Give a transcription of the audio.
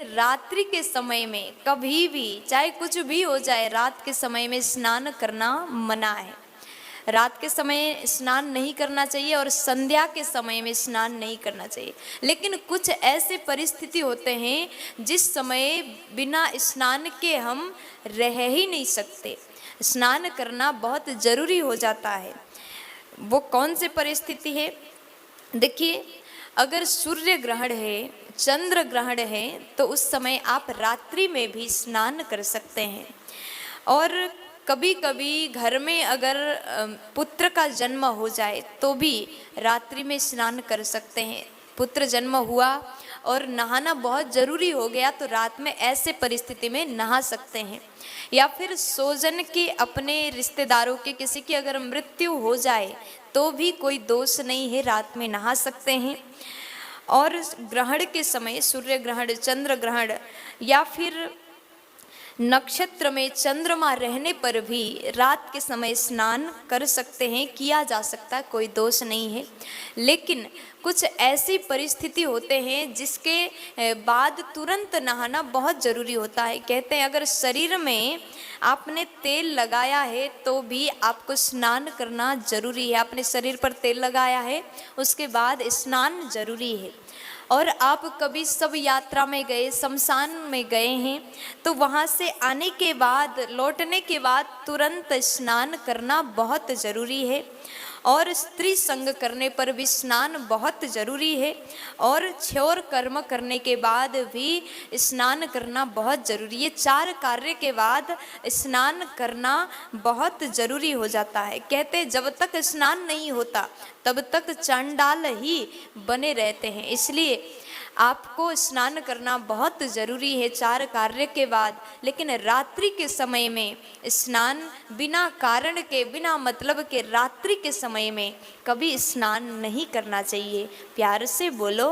रात्रि के समय में कभी भी चाहे कुछ भी हो जाए, रात के समय में स्नान करना मना है। रात के समय स्नान नहीं करना चाहिए और संध्या के समय में स्नान नहीं करना चाहिए। लेकिन कुछ ऐसे परिस्थिति होते हैं जिस समय बिना स्नान के हम रह ही नहीं सकते, स्नान करना बहुत ज़रूरी हो जाता है। वो कौन सी परिस्थिति है? देखिए, अगर सूर्य ग्रहण है, चंद्र ग्रहण है, तो उस समय आप रात्रि में भी स्नान कर सकते हैं। और कभी कभी घर में अगर पुत्र का जन्म हो जाए तो भी रात्रि में स्नान कर सकते हैं। पुत्र जन्म हुआ और नहाना बहुत ज़रूरी हो गया तो रात में ऐसे परिस्थिति में नहा सकते हैं। या फिर स्वजन के, अपने रिश्तेदारों के किसी की अगर मृत्यु हो जाए तो भी कोई दोष नहीं है, रात में नहा सकते हैं। और ग्रहण के समय, सूर्य ग्रहण, चंद्र ग्रहण या फिर नक्षत्र में चंद्रमा रहने पर भी रात के समय स्नान कर सकते हैं, किया जा सकता है, कोई दोष नहीं है। लेकिन कुछ ऐसी परिस्थिति होते हैं जिसके बाद तुरंत नहाना बहुत ज़रूरी होता है। कहते हैं अगर शरीर में आपने तेल लगाया है तो भी आपको स्नान करना ज़रूरी है। आपने शरीर पर तेल लगाया है, उसके बाद स्नान ज़रूरी है। और आप कभी सब यात्रा में गए, शमशान में गए हैं, तो वहाँ से आने के बाद, लौटने के बाद तुरंत स्नान करना बहुत ज़रूरी है। और स्त्री संग करने पर भी स्नान बहुत ज़रूरी है। और क्षौर कर्म करने के बाद भी स्नान करना बहुत ज़रूरी है। 4 कार्य के बाद स्नान करना बहुत ज़रूरी हो जाता है। कहते जब तक स्नान नहीं होता तब तक चांडाल ही बने रहते हैं। इसलिए आपको स्नान करना बहुत ज़रूरी है 4 कार्य के बाद। लेकिन रात्रि के समय में स्नान बिना कारण के, बिना मतलब के रात्रि के समय में कभी स्नान नहीं करना चाहिए। प्यार से बोलो।